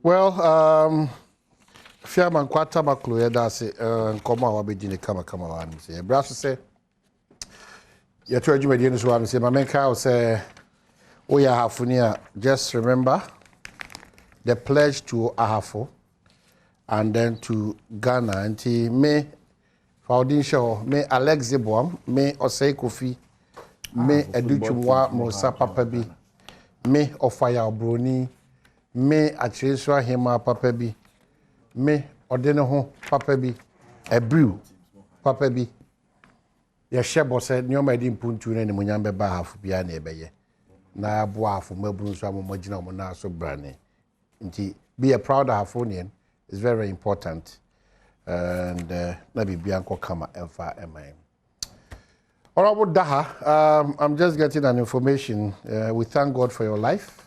Well, Fiaman Quata Maclo, that's it, Koma, I'll be dinner, come on, say, Brass say, you're trying to make the one, say, my main cow say, oh, yeah, Hafunia, just remember the pledge to Ahafo and then to Ghana, and me, Foundation, me Alex Badwam, me Osei Kofi, me Educhumwa Mosa Papabi, me Ofaya Bruni, me Acheswa Hema Papabi, me Odeneho Papabi, Ebrew Papabi. Ya shebo said, Nyoma di mpuntu ne munyambe ba hafu bia na ebeye. Na abo hafu mabunu so amomagina mo na so brane. Nti be a proud Hafonian is very important. And na bibia nko kama emfa emai. Honorable Daha, I'm just getting an information. We thank God for your life.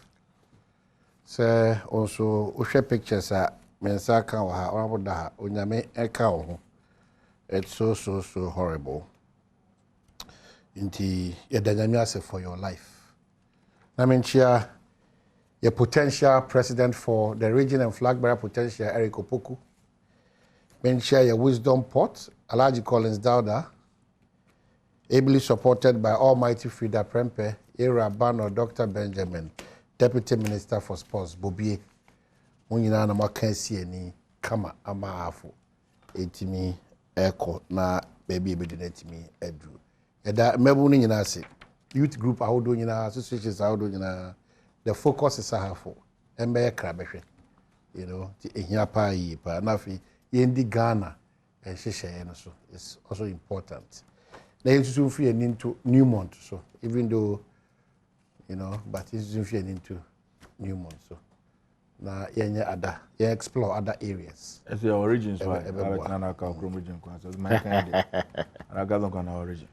So also we share pictures mensa kan wa Honorable Daha onyame eka ho. It's so horrible. Inti yedanyamiase for your life. Na menchia your potential president for the region and flag bearer potential Eric Opoku. Menchia your wisdom pot Alhaji Collins Dauda, ably supported by Almighty Frida Prempe, Ira Bano, Dr. Benjamin, Deputy Minister for Sports, Bobie. Munyina na makansi eni kama ama afu. Etimi eko na baby ebedinetimi edu. Eda mebu ni nyina se. Youth group ahodo nyina, associations ahodo nyina. The focus is ahafo. Embe krabehwe. You know, ti ehia pa yi pa na fi yendi Ghana and sheshe no so. It's also important. Na yensu fi into Newmont so. Even though you know, but it's fi into Newmont so. Na yenye ada, ye explore other areas. It's your origins why. Nana ka Chrome region kwa. So my kind. I got on our origin.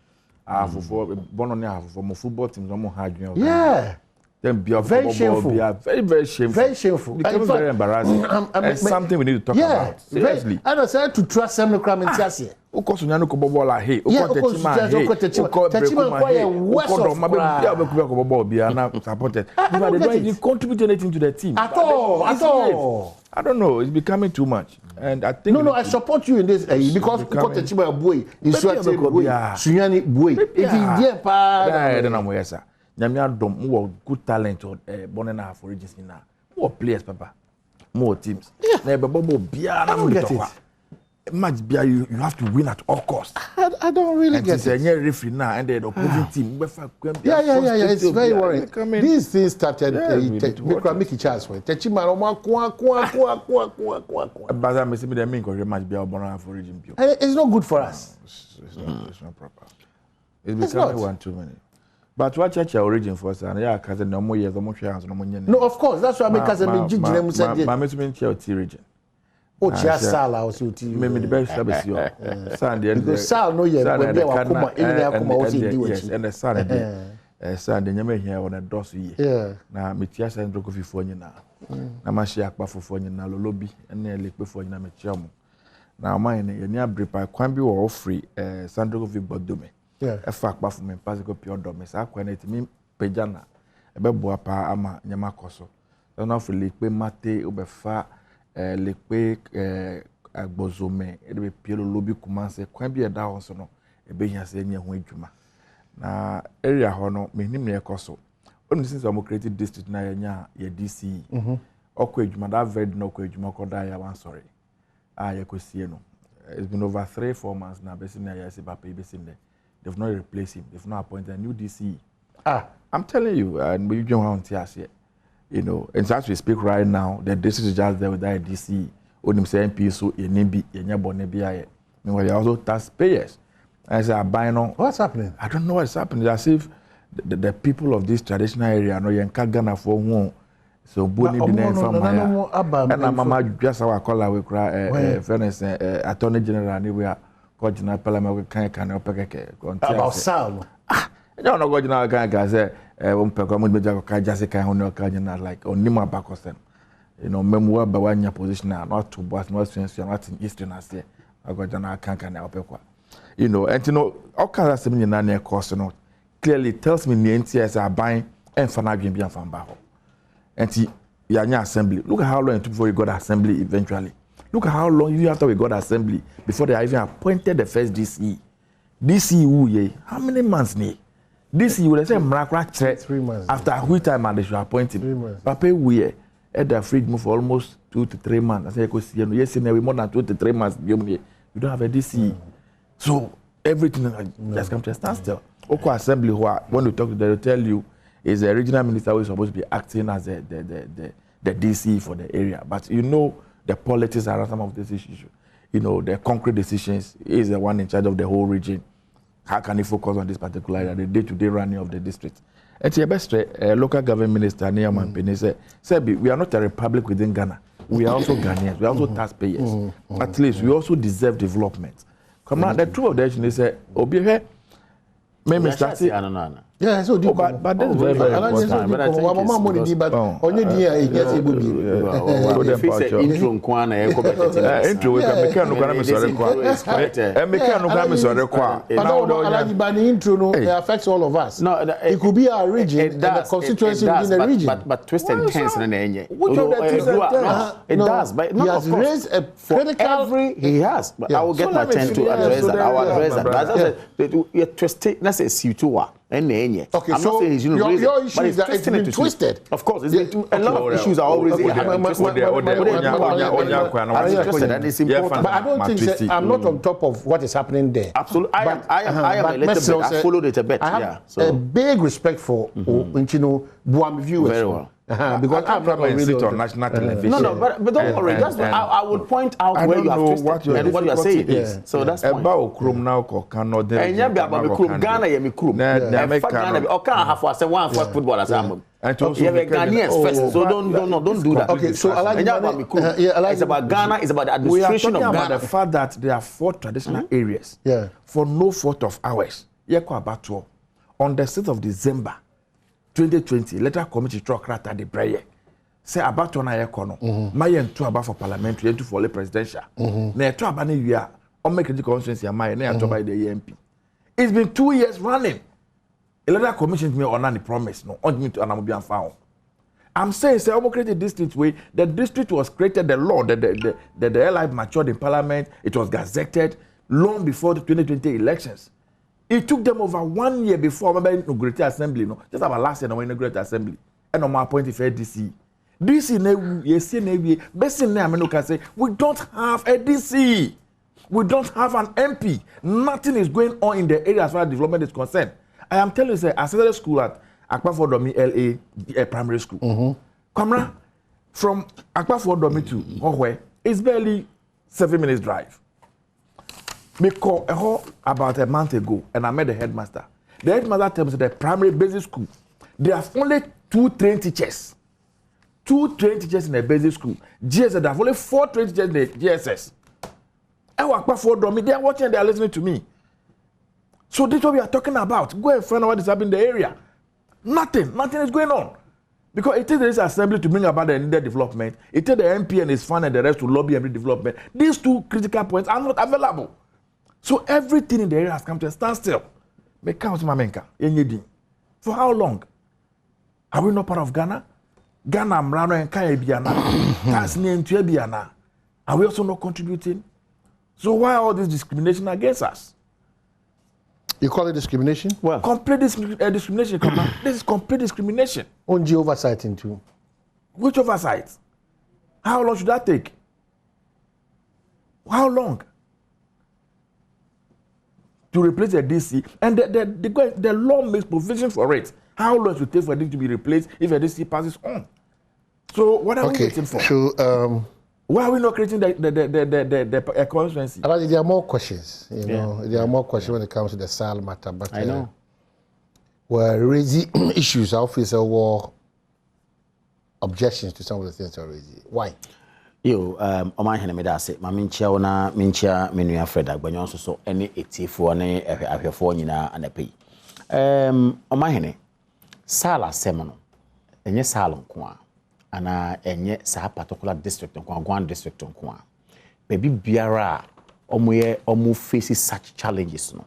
For born on there for football teams no more hard. Yeah. Then be very shameful. Very shameful. Very shameful. It's very embarrassing. It's something we need to talk about. Seriously. I don't say to trust them no crime in Tiasie. Uko sunyano ko bobo la he. Uko techima. Uko techima. Uko mabe bia be ko bobo bia na supported. But they don't contribute anything to the team. At all. I don't know. It's becoming too much. And I think No, I support you in this because uko techima boy. Isuate boy. Sunyani boy. It is there pa. I don't know yes sir. Nyame Adom more good talent or born na for regions na. More players papa. More teams. Na be bobo bia na mo talk. Match bia you have to win at all costs. I don't really get it. And referee now and the opposing team. Yeah. It's very worrying. These things started make a chance for it. Techima But I miss me the main because match bia born for region. It's not good for us. It's not proper. It's becoming one too many. But what church origin for us and yeah, cousin no more years, no more chance, no more. No, of course, that's why I make cousin Jim said. My measurement region. Oh, just Sala was you. Maybe the best service you. Sunday and the Sal no year when they were yes, and the Sunday. Sunday, you may hear on a dossier. Yeah. Now, Mitias and Drogofi for you now. Namashia for you now, lobby, and nearly before you know Michiam. Now, mine, you near Bripa, Quambi or free, Sandrogofi Bodume. Yeah. A fact, but for me, Pasico Pure Domes, I quite me Pejana, a beboapa ama Yamakoso. Don't offer Lique Mate, Ubefa, Lique Agbozome, it be Piero Lobby Kumanse, Quambi a down so no, a being as any way Juma. Na area hono, me name near Coso. Only since I'm created district na ya DC. Okwejuma, that very no Kwejuma Kodaya, one sorry. You could see no. It's been over 3-4 months now, basically, I see Bape basing there. They've not replaced him. They've not appointed a new DC. I'm telling you, and we don't want to see you know, and as we speak right now, the district is just there with that DC. Only saying MP so you need meanwhile, you're also taxpayers. I say, buying on. What's happening? I don't know what's happening. As if the people of this traditional area know you're Ghana for one. So, Bonnie Bina from my and Mama just our call we cry, fairness, Attorney General, anywhere. General Parliament can about sound. I don't know what General can say. Jessica like on Nima Bacosen. You know, memoir by one your position not to but not since you're not in Eastern Asia. I got General Cancan Alpequa. You know, and you know, all kinds of similar cost, you know, clearly tells me the NTS are buying and Fanagin Bian from Baho. And Yanya assembly. Look at how long it took before we got assembly eventually. Look at how long even after we got assembly before they even appointed the first DC. DC how many months ni? DC would say Mrakra 3 months. After which time they should appoint him. 3 months. Papa we at the fridge move for almost 2 to 3 months. I say yes, more than 2 to 3 months. You don't have a DC. So everything just come to a standstill. Oko assembly when you talk to them, they'll tell you is the regional minister who is supposed to be acting as the DC for the area. But you know the politics around some of these issues. You know, the concrete decisions is the one in charge of the whole region. How can he focus on this particular area, the day-to-day running of the district? And the best local government minister, Adom said, we are not a republic within Ghana. We are also Ghanaians. We are also taxpayers. At least we also deserve development. Come on, the truth of the issue is that Obihe, maybe starting. Yeah, so but that's very important. But I think but only the yes, it would be. Intro kwana intro we can make no kana me sore kwa. E make no kana me sore kwa. But the intro no it affects all of us. No, it could be our region and the constituency within the region. But twist and tense na enye. It does, but he has raised a critical he has. But I will get my turn to address that. I will address that. But as I said, you twist let's say C2 okay, I'm so not saying he's your issue is that it's been twisted. Of course, it's been a lot of issues are always twisted. That is important. But I don't think I'm not on top of what is happening there. Absolutely, I am a little bit. I followed it a bit. I have a big respect for Badwam viewers. Very well. Because I'm not really on national television. No, but don't worry. That's I would point out where you have twisted and what you are saying is. So that's fine. About Krum now, Kokano, and you have Ghana, you Ghana, half was one for football as I'm. And you have Ghanaians first, so don't do that. Okay, so it's about Ghana, it's about the administration of Ghana. About the fact that there are 4 traditional areas for no fault of ours. On the 6th of December 2020, letter committee truck rata the prayer. Say about on a econo. My and 2 about for parliamentary to follow presidential. Na 2 about you are on make the constituency and my near to by the EMP. It's been 2 years running. A letter commission me on any promise no on me to an found. I'm saying say created district way. The district was created, the law, the LI matured in parliament, it was gazetted long before the 2020 elections. It took them over 1 year before I inaugurated assembly. No, just about last year I inaugurated assembly. And on my point if DC. DC yes best in name can say we don't have a DC. We don't have an MP. Nothing is going on in the area as far as development is concerned. I am telling you, say, I started school at Ampofo-Adjei LA primary school. Camera from Ampofo-Adjei to Ohwe is barely 7 minutes drive. Because about a month ago, and I met the headmaster. The headmaster tells me the primary basic school, they have only 2 trained teachers. 2 trained teachers in the basic school. GSS, they have only 4 trained teachers in the GSS. They are watching, they are listening to me. So this is what we are talking about. Go and find out what is happening in the area. Nothing is going on. Because it takes this assembly to bring about the needed development. It takes the MP and his fund and the rest to lobby every development. These 2 critical points are not available. So everything in the area has come to a standstill. For how long? Are we not part of Ghana? Ghana, Mrano, and Kayabiana. Tanzania, and Tuebiana. Are we also not contributing? So why all this discrimination against us? You call it discrimination? Well, complete discrimination. This is complete discrimination. On the oversight into. Which oversight? How long should that take? How long? To replace a DC, and the law makes provision for it. How long should it take for it to be replaced if a DC passes on? So what are we waiting for? So why are we not creating the constituency? There are more questions. There are more questions when it comes to the SAL matter. But I know we're raising issues. Our officer war objections to some of the things already. Why? Yo, Oman Henemeda say, Mamincha na Mincha Minua Freda, Banyon so any etifo ne ahwefo nyina anapi. Oman Hene Sala Semono, enye salon kwa. Ana enye sa particular district nko Gwan district nko a baby biara omu face such challenges no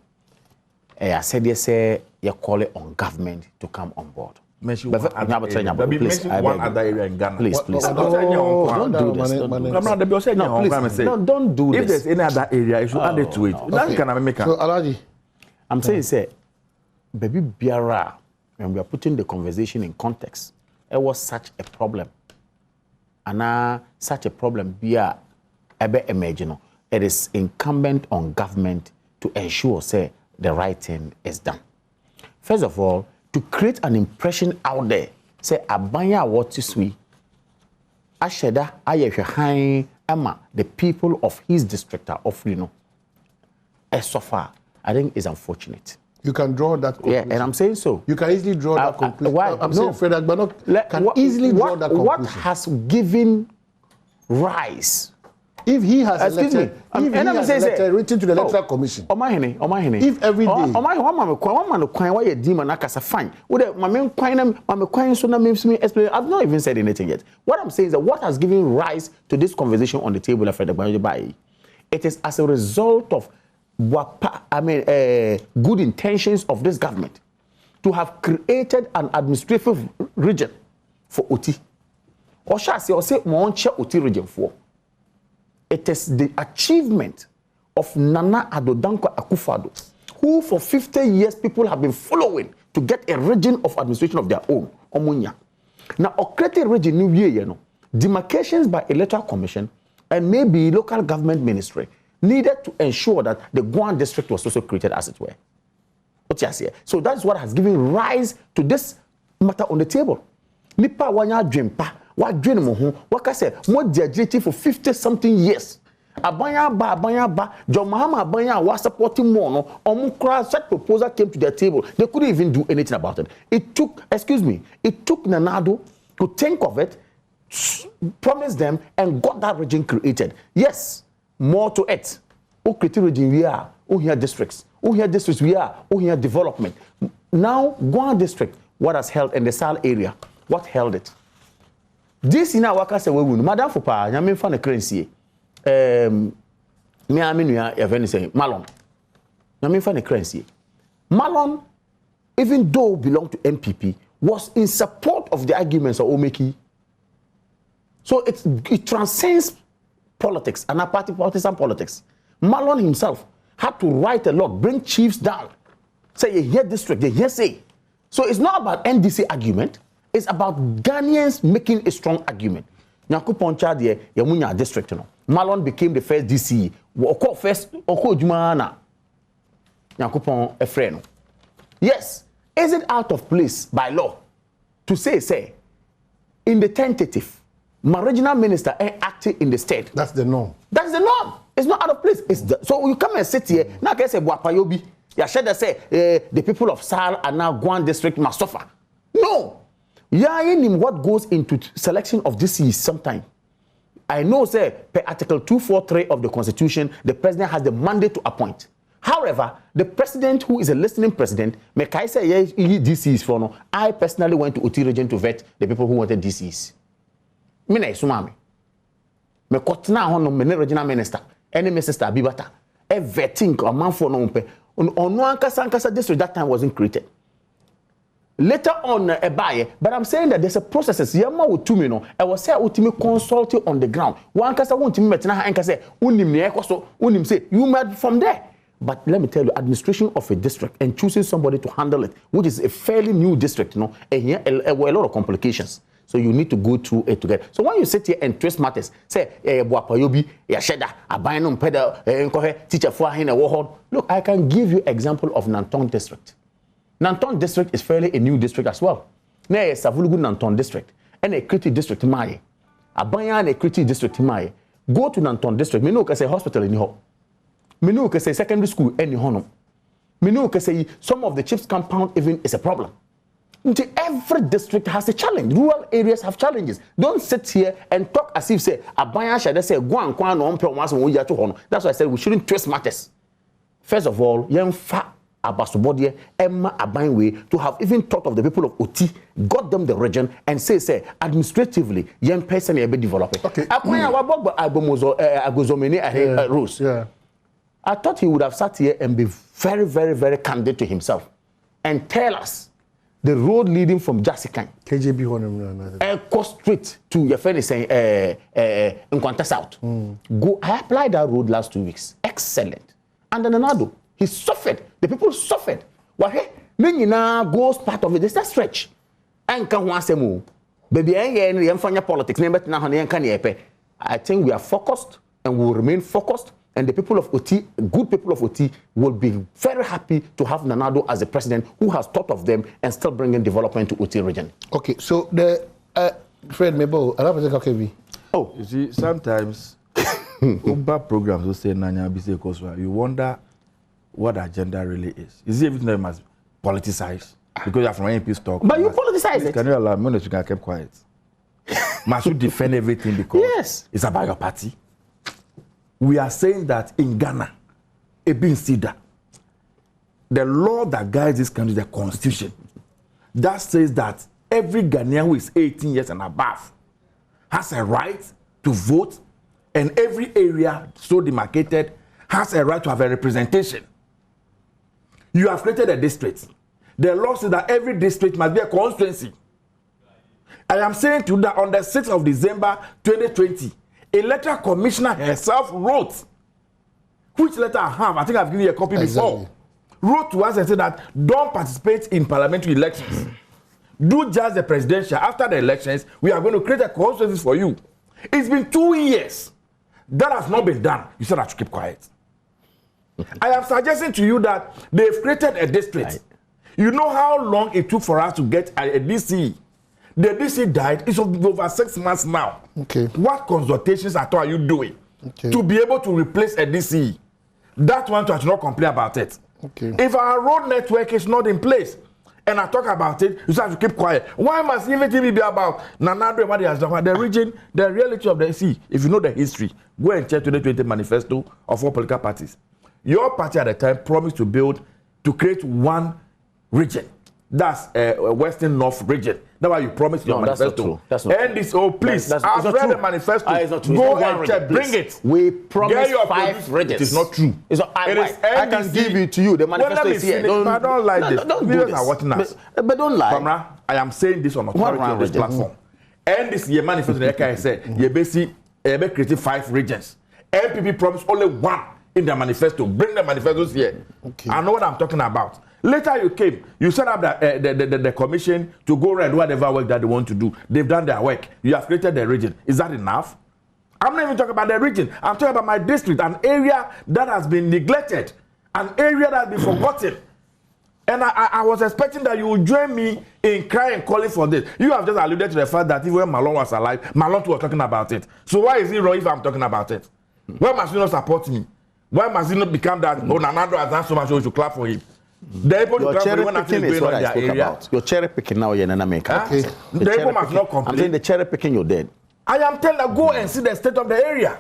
I said yes say you call it on government to come on board mention But one other area. Please, one other area in Ghana. Please. Don't do this. Don't do this. If there's any other area, you should add it to it. Okay. So, Alaji, I'm saying, say, baby Biara, when we are putting the conversation in context, it was such a problem. And such a problem, Bia, ebe imagine, it is incumbent on government to ensure, say, the right thing is done. First of all, to create an impression out there, say, Abanya what is we, Asheda, Ayehai, Emma, the people of his district are offering, so far, I think is unfortunate. you can draw that conclusion. Yeah, and I'm saying so. You can easily draw that conclusion. Why? I'm saying Fred Agbanok can easily draw that conclusion. What has given rise? If he has Excuse elected, me. if he has elected written to the Electoral Commission. Omahene. If every day. I've not even said anything yet. What I'm saying is that what has given rise to this conversation on the table of Badwam, it is as a result of good intentions of this government to have created an administrative region for Oti. Or shall I say, Oti region for. It is the achievement of Nana Addo Dankwa Akufo-Addo, who for 50 years people have been following to get a region of administration of their own, Omunya. Now, creating region new year, demarcations by Electoral Commission and maybe local government ministry needed to ensure that the Guan district was also created, as it were. So that's what has given rise to this matter on the table. Nipa wanya dwempa, wa dwen mo ho, waka say mo diagility for 50-something years. Abanya ba, John Mahama Abanya was supporting more no, Omukra such proposal came to their table. They couldn't even do anything about it. It took Nanado to think of it, promise them, and got that region created. Yes, more to it. O created region we are, o here districts we are, o here development. Now, Guan district, what has held in the Sal area? What held it? This in our workers away, Madam Fopa, Yamin fan a currency. Me aminu ya say Malon. Yamin fan a currency. Malon, even though belonged to MPP, was in support of the arguments of Omeki. So it transcends politics and partisan politics. Malon himself had to write a lot, bring chiefs down, say you hear district, you hear say. So it's not about NDC argument. It's about Ghanaians making a strong argument. Nyakupon Chadie, Yamunya district, Malon became the first DCE. Oko Jumana. Nyakupon Efreno. Yes, is it out of place by law to say, in the tentative, my regional minister acting in the state? That's the norm. That's the norm. It's not out of place. So you come and sit here, now can say, Buapayobi, Yasheda say, the people of Sal and now Guan district must suffer. No. What goes into selection of DCs sometime. I know, say, per Article 243 of the Constitution, the president has the mandate to appoint. However, the president, who is a listening president, may I say, DCs for no. I personally went to Oti region to vet the people who wanted DCs. Mina isumami. Me kotna hono me regional minister, any minister Bibata, a vetting a man for no pe. On one Ankasa district that time wasn't created. Later on, a buyer, but I'm saying that there's a process. Yama with 2 million. I was say ultimate consulting on the ground. One case I want to meet now and say, unim say you mad from there. But let me tell you, administration of a district and choosing somebody to handle it, which is a fairly new district, and here there were a lot of complications. So you need to go through it together. So when you sit here and twist matters, say, Buapayobi, Yasheda, Abainum Pedal, teacher for him a warhol. Look, I can give you example of Nanton district. Nanton district is fairly a new district as well. Now, Savulugu Nanton district and a Kriti district in Maye. Abanya and a Kriti district in Maye. Go to Nanton district. Me know say hospital in Niho. Me know say secondary school in Niho. Me know say some of the chiefs compound even is a problem. Every district has a challenge. Rural areas have challenges. Don't sit here and talk as if say Abanya should say go and kwan no mpe once we ya to hono. That's why I said we shouldn't twist matters. First of all, yemfa Abasobodie, Emma Abainwe, to have even thought of the people of Oti, got them the region, and say, administratively, young person be developing. Okay. Rose. Yeah. I thought he would have sat here and be very, very, very candid to himself and tell us the road leading from Jasikan. KJB Honor. Go straight to your friend is saying Nkwanta South. Go. I applied that road last 2 weeks. Excellent. And then Adom, he suffered. The people suffered. Well, hey, then now goes part of it. There's that stretch. And can one say more? Baby, I politics. I think we are focused and we will remain focused. And the people of Oti, good people of Oti, will be very happy to have Nana Addo as the president who has thought of them and still bringing development to Oti region. Okay, so the Fred Mebo, oh, you see, sometimes Uber programs will say Nanya Bise Koswa. You wonder what the agenda really is. Is it everything that must politicize? Because you are from MP stock. But you politicize it. Can you allow me to keep quiet? Must you defend everything because it's about your party? We are saying that in Ghana, the law that guides this country, the constitution, that says that every Ghanaian who is 18 years and above has a right to vote, and every area so demarcated has a right to have a representation. You have created a district. The law says that every district must be a constituency. I am saying to you that on the 6th of December 2020, electoral commissioner herself wrote, which letter I have, I think I've given you a copy before, wrote to us and said that don't participate in parliamentary elections. Do just the presidential. After the elections, we are going to create a constituency for you. It's been 2 years. That has not been done. You said I should keep quiet. I am suggesting to you that they've created a district. You know how long it took for us to get a DC. The DC died. It's over 6 months now. Okay. What consultations at all are you doing to be able to replace a DC? That one I should not complain about it. Okay. If our road network is not in place, and I talk about it, you have to keep quiet. Why must everything be about Nana Addo and what he has done? The region, the reality of the sea. If you know the history, go and check 2020 manifesto of all political parties. Your party at the time promised to create one region. That's Western North region. That's why you promised your manifesto. That's not true. And this, oh please, I've read the manifesto. Go and check, bring it. We promised 5 regions. It is not true. It's not, I can give it to you. The manifesto is here. I don't like this. Don't do this. Are watching us. But don't lie. Kamara, I am saying this on authority on this platform. And this year manifesto, like I said, you basically created 5 regions. MPP promised only 1 in the manifesto. Bring the manifestos here. Okay. I know what I'm talking about. Later you came, you set up the commission to go and do whatever work that they want to do. They've done their work. You have created the region. Is that enough? I'm not even talking about the region. I'm talking about my district, an area that has been neglected, an area that has been forgotten. And I was expecting that you would join me in crying and calling for this. You have just alluded to the fact that even when Malone was alive, Malone was talking about it. So why is it wrong if I'm talking about it? Why must you not support me? Why must it not become that, oh, Nana Addo has done so much, so we should clap for him? Your cherry picking is what I spoke about. Your cherry picking now, you're not making. Okay. The people must not complain. I'm saying the cherry picking, you're dead. I am telling you, go and see the state of the area.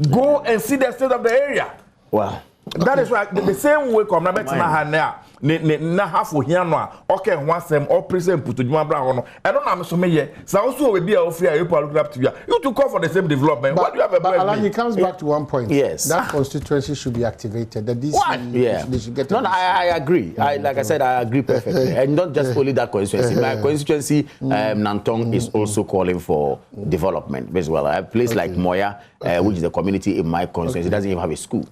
Go and see the state of the area. Wow. That is why the same way come na na half here no okay one sem or present put to juma bra ho no I don't know so me so also we be offer you look up to you to call for the same development. What do you have a but he comes back to one point. Yes, that constituency should be activated. The DC, they should get no, I agree. Like I said, I agree perfectly. And not just only that constituency. My constituency Nantong is also calling for development as well. A place like Moya, which is the community in my constituency, doesn't even have a school.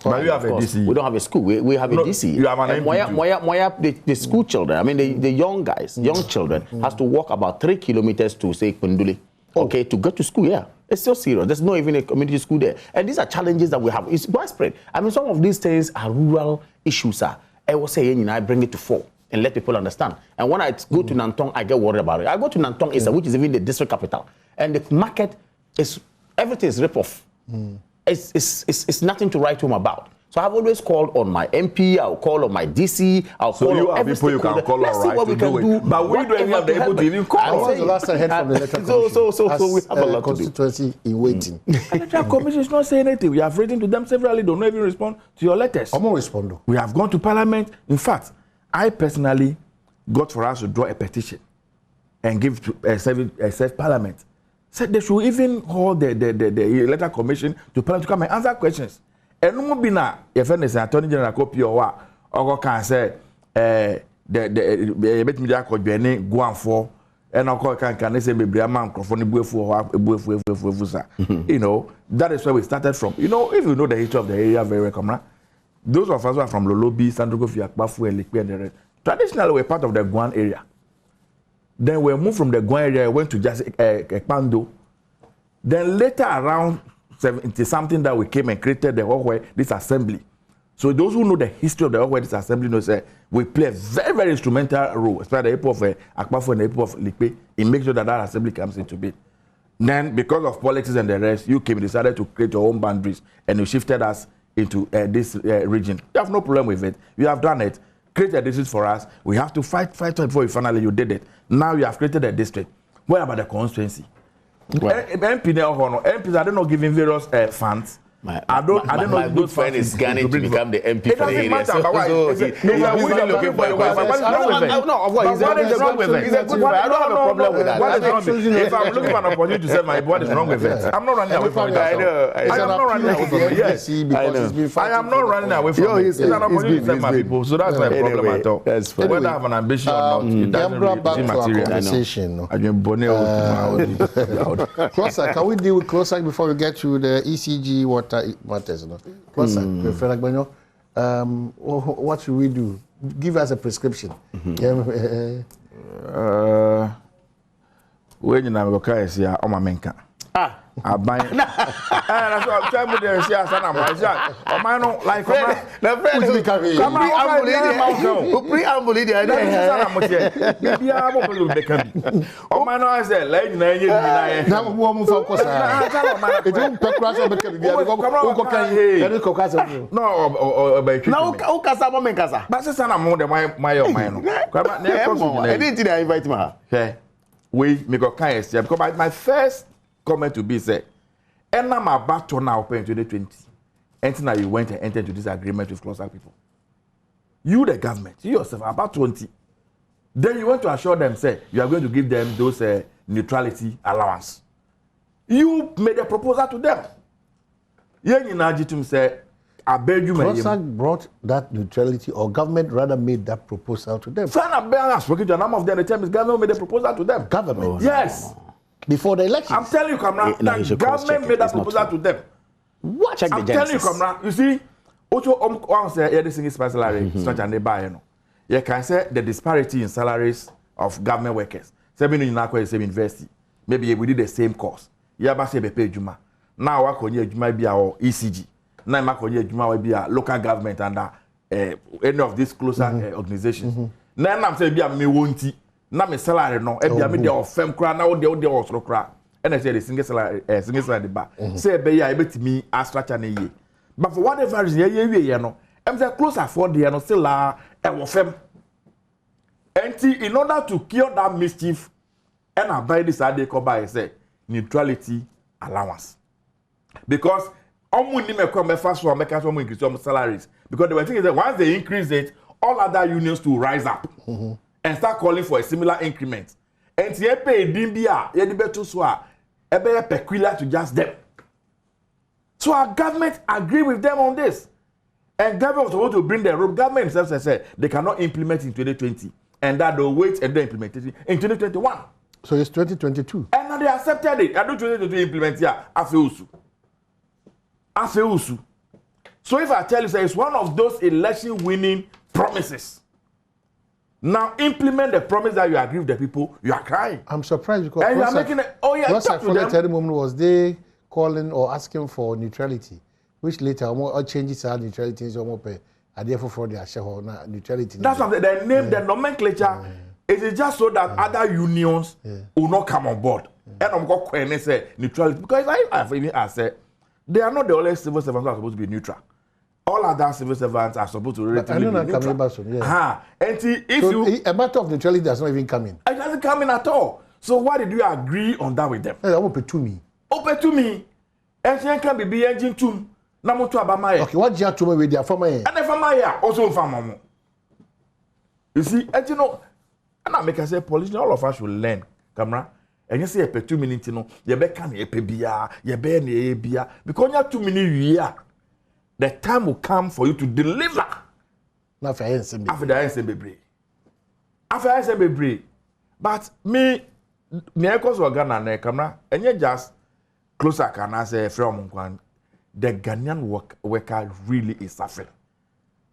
But you have a DC. We don't have a school. We have a DC. You have an Moya, the school children, I mean the young guys, young children, has to walk about 3 kilometers to say Kunduli. Okay, to get to school, yeah. It's so serious. There's not even a community school there. And these are challenges that we have. It's widespread. I mean, some of these things are rural issues. I will say, I bring it to fore and let people understand. And when I go to Nantong, I get worried about it. I go to Nantong, which is even the district capital. And the market everything is rip-off. It's nothing to write home about. So I've always called on my MP, I'll call on my DC, I'll call on every people you can call. Let's see what we can do. But we don't have the able to even call. When was the last I heard from the electoral commission? So we have a lot constituency in waiting. The electoral commission is not saying anything. We have written to them severally. Don't even respond to your letters. I'm not responding. We have gone to Parliament. In fact, I personally got for us to draw a petition and give to a Parliament. Said they should even hold the electoral commission to Parliament to come and answer questions. And no be na your friend is Attorney General copy or what can say the bet media ko dwene guanfo and I call can say maybe a man microphone buefu sa. You know, that is where we started from. You know, if you know the history of the area very well, Kamra, those of us who are from Lolobi, Sandrogo, Fiakbafu, and Likwe and the rest, traditionally we're part of the Guan area. Then we moved from the Guan area, went to just Ekpando. Then later around 70 something that we came and created the whole this assembly. So those who know the history of the whole this assembly know say we play a very, very instrumental role, especially the people of Akpafo and the people of Likpe, in making sure that that assembly comes into being. Then because of politics and the rest, you came decided to create your own boundaries and you shifted us into this region. You have no problem with it. You have done it. Create a district for us. We have to fight before finally you did it. Now you have created a district. What about the constituency? MPs are not giving various funds. My good friend is gunning to become the MP for the area. He's a good friend. I don't have a problem with that. If I'm looking for an opportunity to say what is wrong with it, I'm not running away from it. I am not running away from it. Yes, I am not running away from it. It's an opportunity to save my people, so that's not a problem at all. Whether I have an ambition or not, it doesn't really material. CLOSSAG, can we deal with CLOSSAG before we get to the ECG water matters? CLOSSAG, what should we do? Give us a prescription. When you have a car, is here, Omamenka. I buy it. That's what I'm trying to say. I don't like the friend who come because my first comment to be said, and I'm about to now open 2020. And now you went and entered into this agreement with CLOSSAG people. You, the government, you yourself, about 20. Then you want to assure them, say, you are going to give them those neutrality allowance. You made a proposal to them. CLOSSAG brought that neutrality, or government rather made that proposal to them. Sana Bell has spoken to a number of them. The term is government made a proposal to them. Government? Yes. Before the election. I'm telling you, Kamra, that government made that proposal to them. What? Check I'm the telling you, Kamra, you see, also say everything is salary, such and they buy, you know. You can say the disparity in salaries of government workers. Say me in the same university, maybe we did the same course. You have to pay Juma. Now I can Juma be our ECG. Now I can Juma be a local government under any of these CLOSSAG organizations. Now I'm saying be a me won't. Na me salary no e bia me dey ofem kra na wo dey osoro kra e na say the single salary ba say be ya e betimi a structure na ye but for whatever reason ye no em say CLOSSAG for dey no still la e wo fem enti in order to cure that mischief and abide this ade ko by say neutrality allowance because omu ni me ko me fast for make us omu increase some salaries because the thing is that once they increase it all other unions to rise up and start calling for a similar increment. And you pay Dimbia, you better so a peculiar to just them. So our government agree with them on this. And government was supposed to bring the rope. Government themselves said they cannot implement in 2020. And that they'll wait and then implement it in 2021. So it's 2022. And now they accepted it. I don't 2022 implement here. Afeusu. So if I tell you that it's one of those election winning promises. Now implement the promise that you agree with the people. You are crying. I'm surprised because and you are making it. Oh yeah, talk to them. At the moment was they calling or asking for neutrality, which later more changes our neutrality is almost a day for the shareholder neutrality. That's what they name the nomenclature. It is just so that other unions will not come on board. And I'm going to say neutrality because I said they are not the only civil servants who are supposed to be neutral. All other civil servants are supposed to relatively be neutral. A matter of neutrality does not even come in. It doesn't come in at all. So why did you agree on that with them? Open to me. Open to me. Engine can be engine too. Okay, what do you have to with their former? And the former also farmer. You see, and you know, and I make us say politicians, all of us should learn, camera. And you say a 2 minutes, you know, you be can a pebia, you be a bia, because you have 2 minutes, the time will come for you to deliver. After the answer, baby. After I say be but me cause Ghana na camera and just closer can I say from one the Ghanaian worker really is suffering.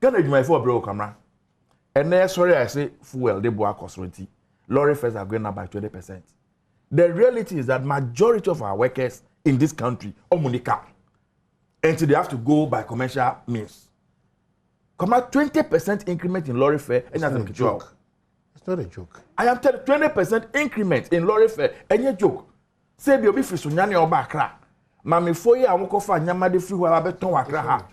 Ghana you my for bro camera. And then sorry I say fuel they boa cost 20. Lorry fares are going up by 20%. The reality is that majority of our workers in this country are monica. Until they have to go by commercial means. Come out 20% increment in lorry fare and that's a joke. It's not a joke. I am telling 20% increment in lorry fare and a joke. Say be obi frisunyani oba akra. Mami foye amoko fa nyama de free wa beton akra ha.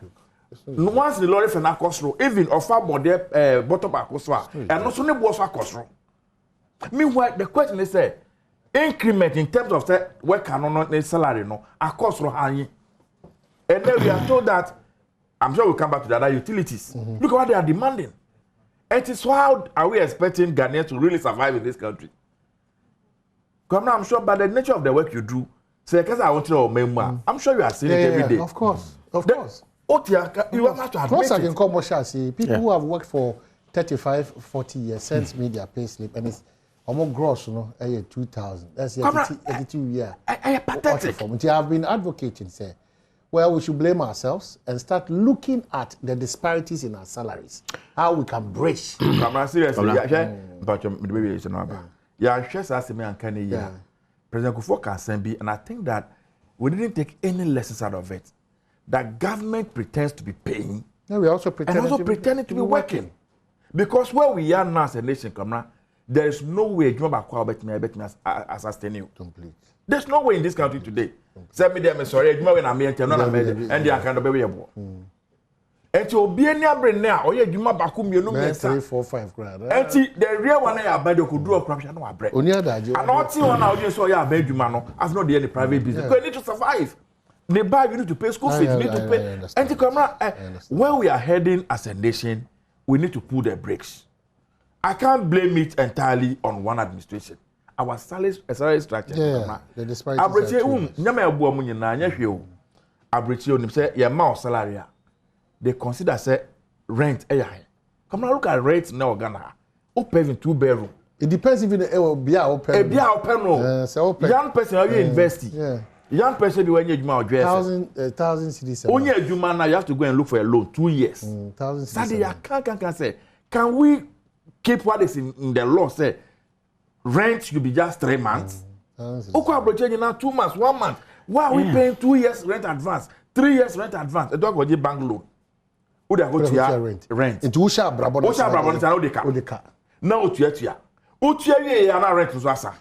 Once the lorry fare na kosro, even offer body bottom akoswa, and no so ne bo so akosro. Meanwhile, the question is say increment in terms of say work no salary no akosro hanyi. And then we are told that, I'm sure we'll come back to the other utilities. Look at what they are demanding. And it's how are we expecting Ghanaians to really survive in this country? Come now, I'm sure by the nature of the work you do, say, because I want to know memoir, I'm sure you are seeing it every day. Of course, of course. You have to admit CLOSSAG in commercial, see, people who have worked for 35, 40 years sends me their pay slip, and it's almost gross, 2,000. That's 82 years. I pathetic. I've been advocating, say, well, we should blame ourselves and start looking at the disparities in our salaries. How we can bridge. Seriously, President Kufuor can be, and I think that we didn't take any lessons out of it. That government pretends to be paying, no, we also pretending to be working. Because where we are now as a nation, there is no way you as sustaining complete. There's no way in this country today. Send me them sorry, when I'm here, and they are kind of baby. And to be any brain now, or you ma bakum, you know, 3, 4, 5 grand. And the real one I bad could do a corruption, no bread. Only that, and not see one out, you saw your bed, you man, as not the any private business. Because you need to survive. They buy, you need to pay school fees, you need to pay. And to come where we are heading as a nation, we need to pull the brakes. I can't blame it entirely on one administration. Our salary structure. The disparity. Salary. They consider say rent. Come now look at rent now Ghana. Open 2 bedroom. It depends if it will be open. Young person you invest. Young person when you do 1,000 cities. Only a human now you have to go and look for a loan 2 years. 1,000 cities. Can say can we keep what is in the law say? Rent should be just 3 months. Okay, now 2 months, 1 month. Why are we paying 2 years rent advance, 3 years rent advance? A dog will get bank loan. Who they go to your rent? Into Usha Brabon. Usha Brabon is Odeka. Now to your rent to Asa.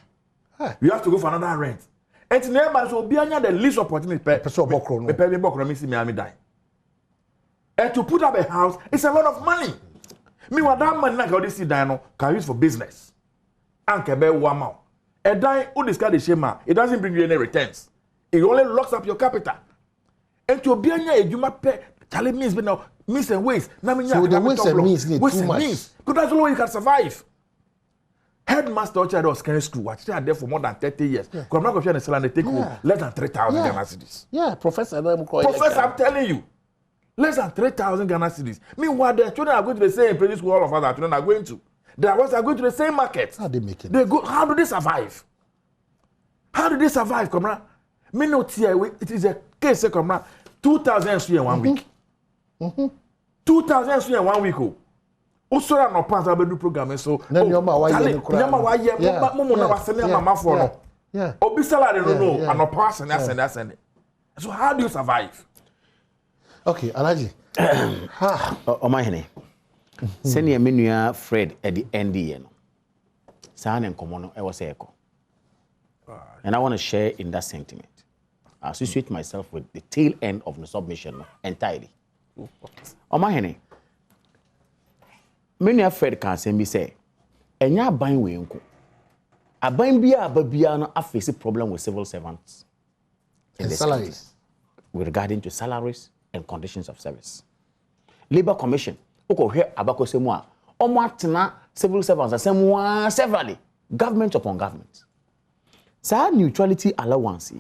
You have to go for another rent. And never so be the least opportunity. And to put up a house, it's a lot of money. Meanwhile, that money like this can use for business. And can be 1 month. A dime who discard the shema, it doesn't bring you any returns. It only locks up your capital. And to be a you pay Charlie means but now means and ways. So the ways and means need too much. Because that's the way you can survive. Headmaster Ochado was secondary school. I stayed there for more than 30 years. Because I'm not going to say they take less than 3,000 Ghana cedis. Yeah, Professor, I'm telling you. Less than 3,000 Ghana cedis. Meanwhile, the children are going to the same primary school all of us our children are going to. The ones are going to the same market. How they make it? They go. How do they survive? How do they survive, Comrade? Me no tia. It is a case, Comrade. 2,000 in 1 week. 2,000 in 1 week. Oh, so no pass abedu program so. Nyama wa ye. Mumu na wasene mama for no. Yeah. Obi salary no. And no pass and send. So how do you survive? Okay, Alhaji. Omahene. Send your menu Fred at the end year. San and Common, I was echo. And I want to share in that sentiment. I associate myself with the tail end of the submission entirely. Omahene. Menu Fred can send me say, and ya buying we uncle. A buying beer, but Biano, I face a problem with civil servants. And salaries. With regarding to salaries and conditions of service. Labor Commission. Oko here abako semua. Omatna civil servants semua severally. Government upon government. So neutrality allowance.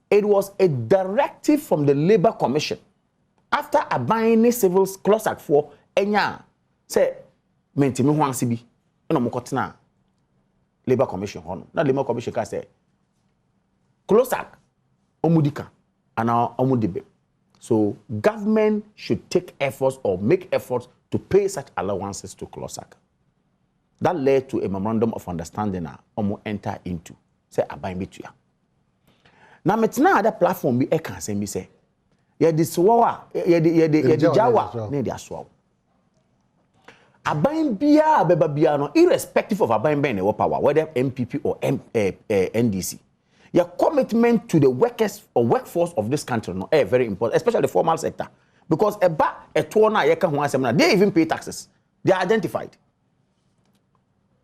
It was a directive from the Labor Commission. After a buying civil CLOSSAG for enya say mentimi ho anse bi no mo kotena Labour Commission hono na Labour Commission ka say CLOSSAG omudika ana omudibe. So government should take efforts or make efforts to pay such allowances to CLOSSAG. That led to a memorandum of understanding na omo enter into say aban betua. Na metena other platform bi e kan say mi say ye di sowa ye di jawa na di asoa. Aban bia beba bia no irrespective of aban ben e power whether MPP or NDC. Your commitment to the workers or workforce of this country no very important, especially the formal sector, because a tour na yeka ho asem na they even pay taxes. They are identified.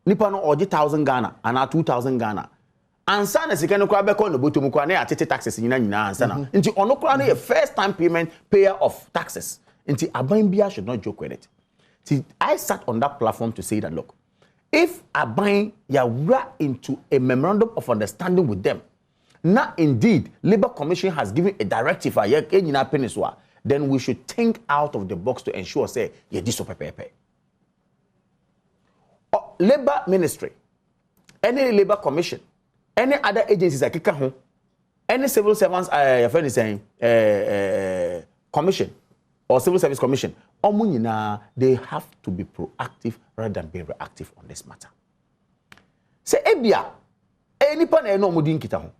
Nipa no oje 1,000 Ghana and 2,000 Ghana. Ansa na sika no kwa be ko no botom kwa na atete taxes nyina ansa na. Nti ono kwa na a first time payment payer of taxes. Nti aban bia should not joke with it. See, I sat on that platform to say that look, if aban ya were into a memorandum of understanding with them, now indeed Labour Commission has given a directive then we should think out of the box to ensure say ye this pepe. Labour Ministry, any Labour Commission, any other agencies like Kika, any civil servants your friend is saying commission or civil service commission, they have to be proactive rather than be reactive on this matter. Say ebia any pan no mudin kita ho.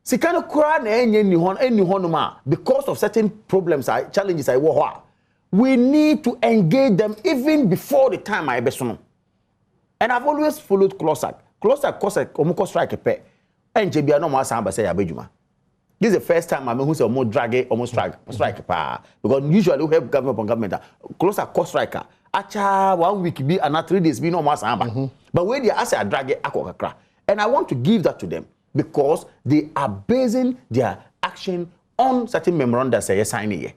Sikano kura na enye ni hon ma because of certain problems challenges I wo ho. We need to engage them even before the time I besono. And I've always followed CLOSSAG. CLOSSAG omuko strike pe. Enje bia no mo asan ba say abadwuma. This is the first time I'm who say almost drag almost strike pa because usually we have government upon government CLOSSAG cost striker acha 1 week be and 3 days be no more samba but when they ask a drag akokakra and I want to give that to them because they are basing their action on certain memoranda say signing here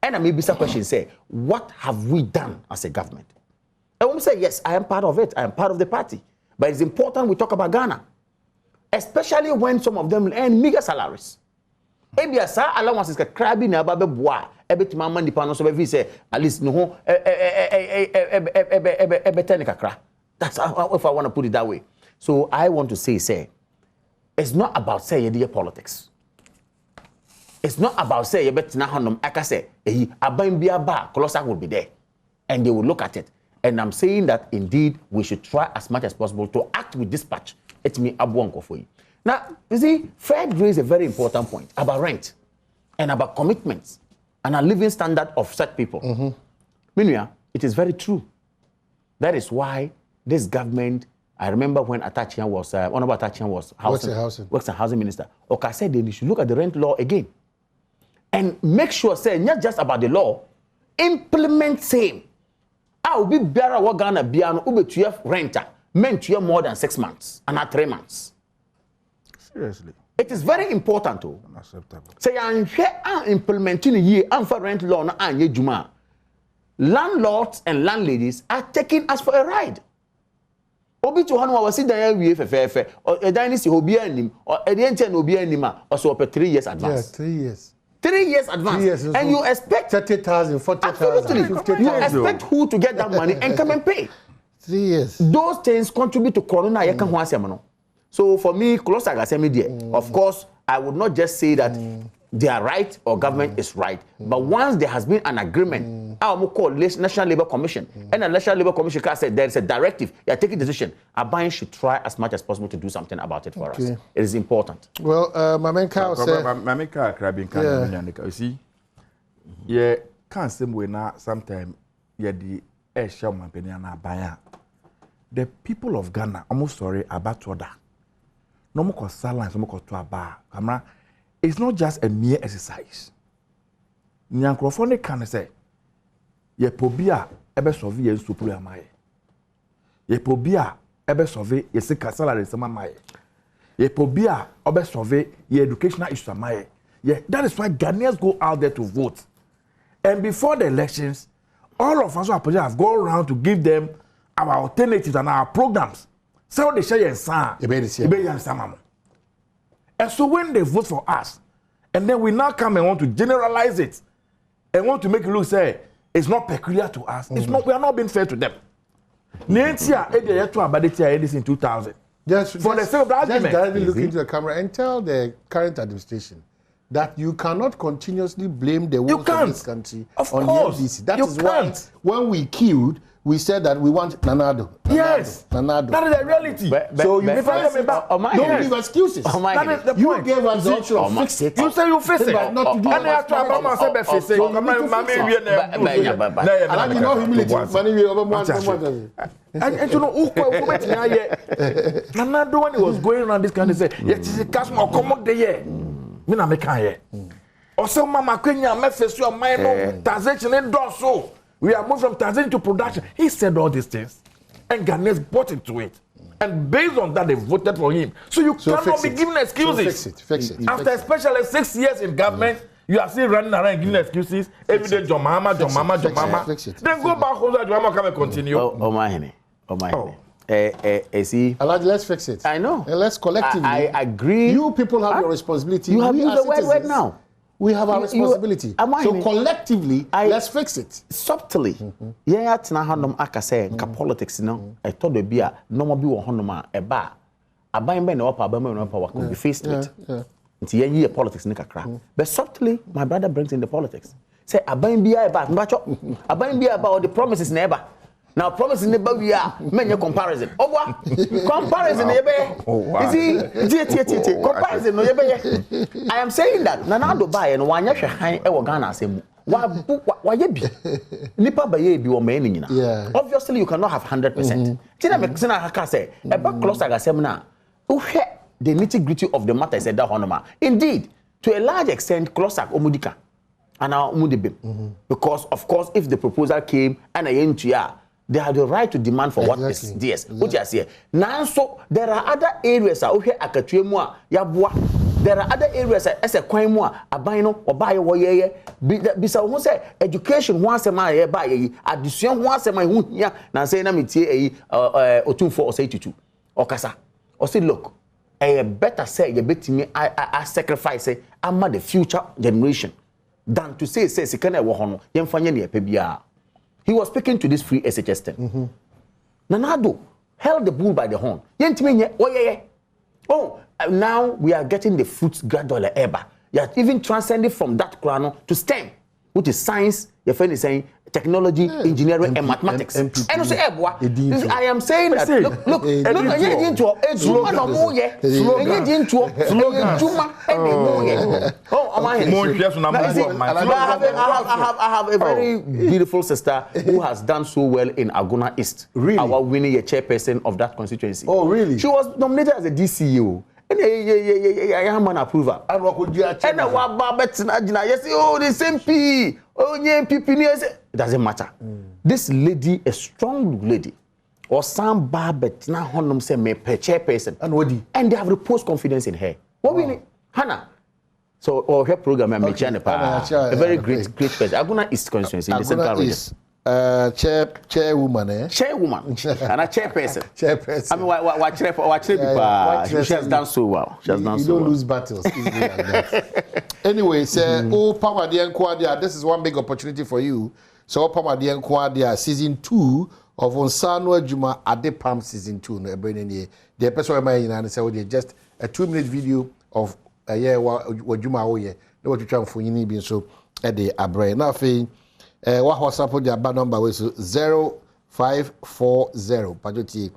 and I may be some question say what have we done as a government I want to say yes I am part of it I am part of the party but it's important we talk about Ghana especially when some of them earn meager salaries. Ebia sa allowances ka krabi na ba beboa ebetima man nipa no so be say at least no ho ebetene kakra. That's how, if I want to put it that way. So I want to say it's not about say your politics. It's not about say ebetina hanom aka say aban bia ba CLOSSAG will be there and they will look at it. And I'm saying that indeed we should try as much as possible to act with dispatch. It's me abuanko for you. Now, you see, Fred raised a very important point about rent and about commitments and a living standard of such people. Meanwhile, it is very true. That is why this government, I remember when Atachian was, Honorable Atachian was Works and Housing Minister, Oka said they should look at the rent law again and make sure, say, not just about the law, implement same. I will be better what Ghana biano ube to renter meant to more than 6 months and not 3 months. Seriously. It is very important to unacceptable. say I'm implementing a year and for rent law na anye juma. Landlords and landladies are taking us for a ride. Obi to hanu wa si dan wie fefefe or edan ni si obi anim or ediente na obi anima or so 3 years advance. Yeah, 3 years. 3 years advance. 3 years, and you expect 30,000, 40,000, you expect who to get that money and come and pay. 3 years. Those things contribute to corona yeka ho asem no. So for me, CLOSSAG asemi there. Of course, I would not just say that they are right or government is right. But once there has been an agreement, I will call National Labour Commission. And the National Labour Commission said there is a directive. They are taking a decision. Aban should try as much as possible to do something about it for us. It is important. Well, Mamenka said... Mamenka Krabin can't you see? Yeah, can't say we now sometimes yeah the Shaman Peniana Baya. The people of Ghana almost sorry about that. No more silence, no more to a bar. Camera, it's not just a mere exercise. Nyankrofone can say, ye pobia ebe sovi ye supulu amaye. Ye pobia ebe sovi ye sika salary sama amaye. Ye pobia ebe sovi ye educational issue amaye. Yeah, that is why Ghanaians go out there to vote. And before the elections, all of us who are have gone around to give them our alternatives and our programs. So they share and so when they vote for us, and then we now come and want to generalize it and want to make it look say it's not peculiar to us. It's not, we are not being fair to them. Nentia, Edia to Abadetia Edis in 2000. For the sake of the argument. Just directly look into the camera and tell the current administration that you cannot continuously blame the woes of this country on the FDC. That is why when we killed, we said that we want Nanado. Yes. Nanado. That is the reality. So you don't give excuses. That is the point. You gave us the option of fix it. You say you fix it. But not to do it. And I try to say be fix it. And you know humility. And you know who Nanado when he was going around this country say, "Yes, it's a cash more come the year." Me na make here. Also mama kwenya mefesu o man no transaction in doso. We are moving from transition to production. He said all these things. And Ghanaians bought into it. And based on that, they voted for him. So you cannot be giving excuses. Fix it. After especially 6 years in government, you are still running around giving excuses. Every day, John Mama. Then go back home, John Mama come and continue. Oh my honey. See, let's fix it. I know. And let's collectively. I agree. You people have your responsibility. You have used the word right now. We have our responsibility. So collectively, let's fix it. Subtly. Yeah, tina handom aka say nka politics no. I thought there be a normal be wo honom a eba. Aban be na opa aban me no opa wa be faced with. Nti ye politics ni kakra. But subtly, my brother brings in the politics. Say aban bia eba, mbacho. Aban bia eba or the promises na eba. Now promise in the we are many comparison. Comparison you see comparison no I am saying that Nanado buy and one hwe han e wo Ghana asem. Wa ye bi. Nipa ba ye bi wo ma ni nyina. Obviously you cannot have 100%. Tina me say na haka say e ba CLOSSAG asem na uhwe the nitty-gritty of the matter said that honoma. Indeed, to a large extent CLOSSAG omudika and our omudebe. Because of course if the proposal came and I entua they have the right to demand for what is theirs. What you say. Now, so there are other areas. There are other areas as a crime abino or buy a bisa who say education once a my buy addition once a my here. Now say na metie or 24 or 82 or kasa or say look a better say you bet me I sacrifice I'm the future generation than to say sikana wo hono yemfanye ne epebia. He was speaking to this free SHS thing. Nanado held the bull by the horn. Oh, now we are getting the fruits gradually ever. You are even transcending from that crown to STEM, which is science, your friend is saying technology, engineering, and mathematics. And also, I am saying that look, I have a very beautiful sister who has done so well in Aguna East. Really? Our winning a chairperson of that constituency. Oh, really? She was nominated as a DCU. I am an approval. And what could you achieve? And yes, oh, the same P. Oh, yeah, it doesn't matter. This lady, a strong lady, or some barbet now honum say me per chairperson. And what and they have reposed confidence in her. What we need? Hannah. So or her program a very great person. Aguna East constituency in the central region. Chairwoman, Chairwoman, and a chairperson. I mean, she has done so well. She has done so well. You don't lose battles easily like that. Anyway, this is one big opportunity for you. So, season 2 of CLOSSAG Badwam season 2. The person just a 2-minute video of a year what Juma Oye. No, what you try for you being so at the Abre. Nothing. What WhatsApp their bad number was 0540 Pajoti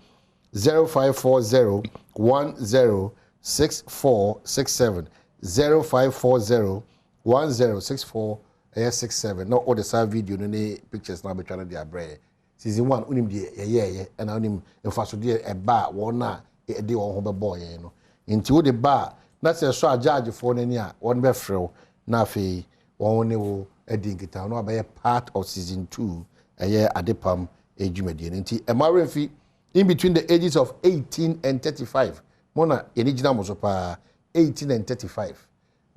0540 106467 0540 106467. Not all the side video no pictures now be trying to Abre. Season 1 unim de and unim enfaso de a bar one na e de on home boy you know. Into the bar that's a so judge for nenia one be free na fe one ne Edinkita no be part of season 2 Adepam Ejumedi nti Emarenfi in between the ages of 18 and 35 mona enigina mosopa 18 and 35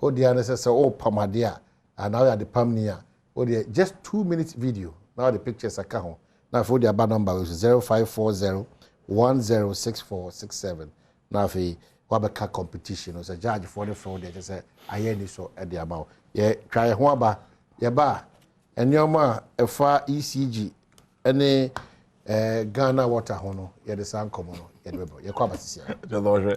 o dia necessary o pamadia and now Adepam nia o dia just 2 minutes video now the pictures are ho now for their bad number is 0540 106467 now for wabeka competition o say judge for the fraud they say ayeni so e dey about try ho aba Yaba, and your ma, a far ECG, any Ghana water hono ye de san komo no ye de bebo ye kwa basisi je doje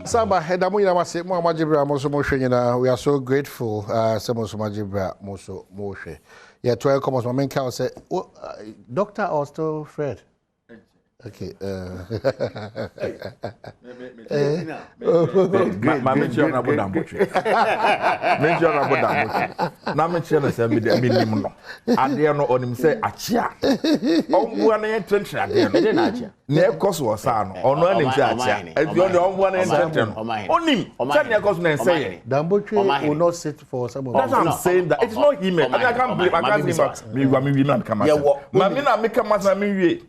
Saba hedamu ina wase mo amajibra mo so mo hwenyina we are so grateful some so amajibra mo so mo hwe ye to come so men ka say doctor or still Fred. Okay. Na me che na se me nim no ade no onim se achia ombu na ye trentre ade no ede na achia na ekos wo sa no ono anim se achia edi ono ombu na ye trentre no onim se na ekos na say ye Dambotwe will not sit for some of that's what I'm saying that it's not him I can't believe I can't see me na come ma me na me come na me wie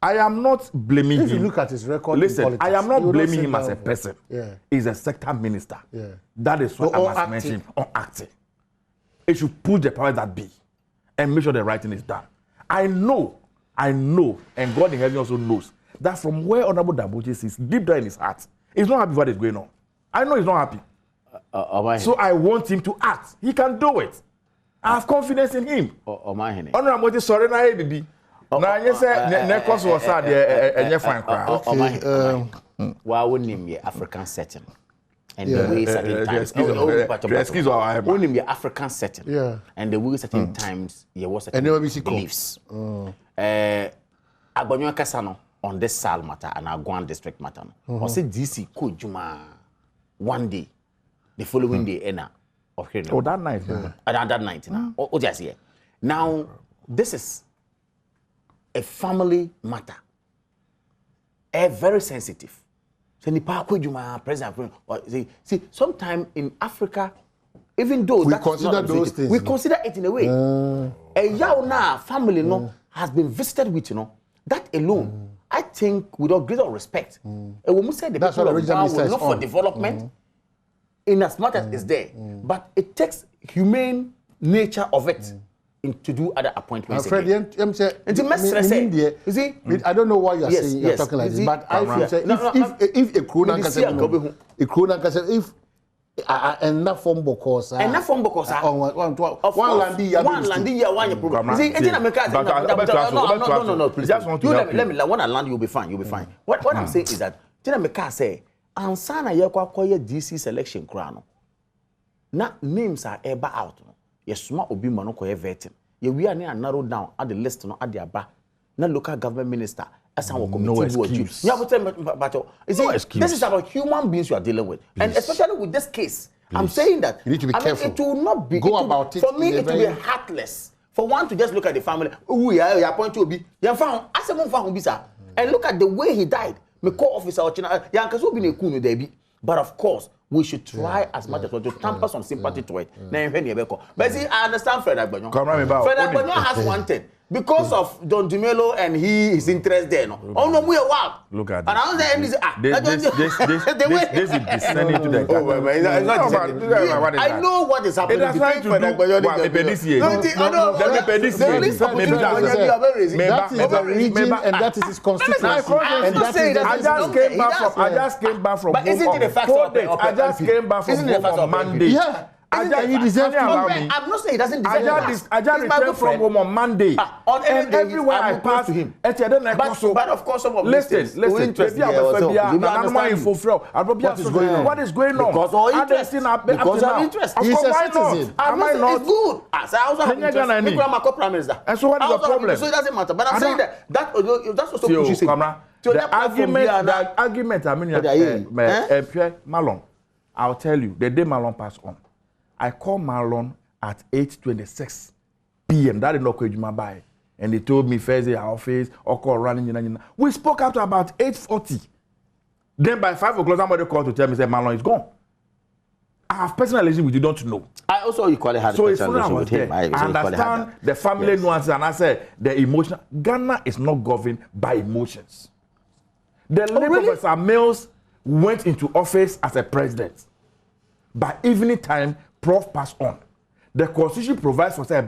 I am not blaming him. If you look at his record, listen, I am not blaming him as a person. Yeah. He's a sector minister. Yeah. That is what I must mention on acting. It should put the power that be and make sure the writing is done. I know, and God in heaven also knows that from where Honorable Damboche sits, deep down in his heart, he's not happy with what is going on. I know he's not happy. So I want him to act. He can do it. I have confidence in him. Honorable Damboche, sorry, na baby. Na you say Nekos was sad enye fine cry. Wa wonim ye African setting. And the way certain times excuse our wonim ye African setting. Yeah. And the way certain times ye was certain beliefs. Agbonyo kasa no on this Sal matter and Agwan district matter no. Or say DC ko juma one day the following day ena of here. Oh that night. That night now. Oh just here. Now this is a family matter. Very sensitive. So nipa kwejuma president see sometime in Africa even though we consider those things we consider it in a way. A yauna family no has been visited with that alone I think with all great respect a woman said the people of Ghana will look for development in as much as it's there but it takes humane nature of it to do other appointments. Fred, you see, I don't know why you are saying you're talking like this, but I feel say if a corona can say if enough form because one landi year one problem. See, no, please. Let me when I land you'll be fine. What I'm saying is that Tina Meka say ansana ye kwa DC selection crown. Na names are ever out. Yesuma obi ma no koye vetting. Ye we are near narrow down at the list no at the aba. Na local government minister as our committee no excuse. You have to but this is about human beings you are dealing with. Please. And especially with this case. Please. I'm saying that you need to be careful. It will not be go about it. For me it will be heartless. For one to just look at the family. Oh yeah, point to be. You found as a bisa. And look at the way he died. Me call officer but of course we should try as much as possible to tamper some sympathy to it. But see, I understand Fred Agbonyo. Fred Agbonyo has one thing. Because of Don Dumelo and his interest there. No. Oh no, we are wild. Look at and I was there this is descending into the I know what is happening. It has to do this year. That is the region and that is his constituency. I just came back from But isn't it the fact I just came back from Monday. Yeah. I'm not saying he doesn't deserve it. I just returned from home on Monday. And everywhere I pass to him. But of course, some of listen. What is going on? Because of interest. He's a citizen. It's good. I also have interest. And so what is the problem? So it doesn't matter. But I'm saying that's also pushing. The argument, I mean, Malon, I'll tell you, the day Malon passed on, I called Marlon at 8:26 p.m. That is not Kwejuma by. And they told me Thursday our face or call running. We spoke after about 8:40. Then by 5 o'clock, somebody called to tell me that Marlon is gone. I have personal relationship with you, don't know. I also equally had a personal relationship with him. I understand the family nuances and I said the emotion. Ghana is not governed by emotions. The late Professor Mills went into office as a president. By evening time, Prof passed on. The constitution provides for say a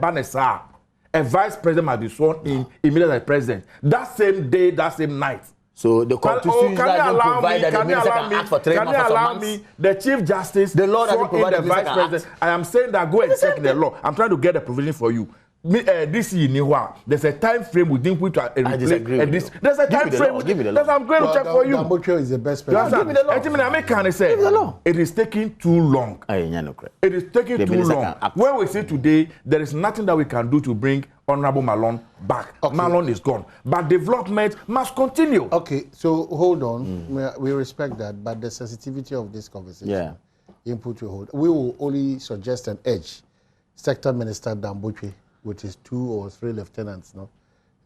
vice president must be sworn in immediately as president. That same day, that same night, So the constitution doesn't provide that the minister can ask for 3 months. Can you allow me, the Chief Justice, the law doesn't provide the Vice President? I am saying that go and check the law. I'm trying to get a provision for you. This year, there's a time frame within which I disagree. There's a time frame. That's I'm going to check for you. Ampofo is the best person. Give me the law. Give me the law. It is taking too long. It is taking too long. When we say today, there is nothing that we can do to bring Honorable Malone back. Okay. Malone is gone. But development must continue. Okay, so hold on. We respect that, but the sensitivity of this conversation, input we hold. We will only suggest an edge. Sector Minister Damboche with his 2 or 3 lieutenants, no?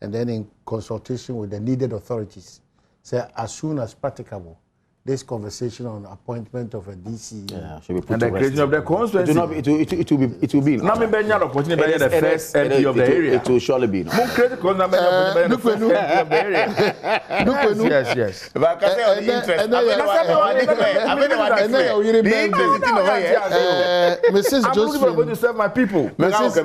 And then in consultation with the needed authorities, say as soon as practicable, this conversation on appointment of a DC should be put and the creation of the constituency. It will be. Now, maybe the opportunity by the first MP of the area. It will surely be. Yes. Mrs. Josephine, to serve my people. Mrs.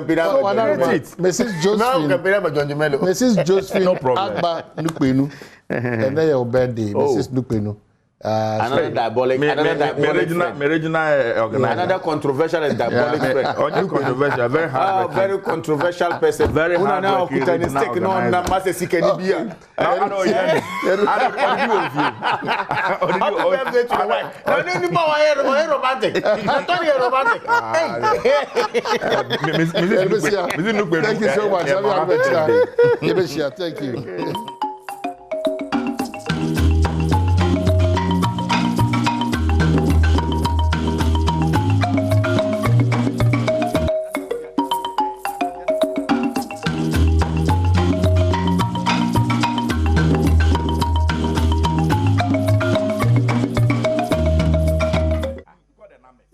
Josephine, no problem. Agba Nupenu, and then your birthday, Mrs. Nupenu. Another diabolic, another controversial and diabolic friend. Controversial, very hard. Very controversial person. Very hard. Now, I know Thank you so much. Thank you.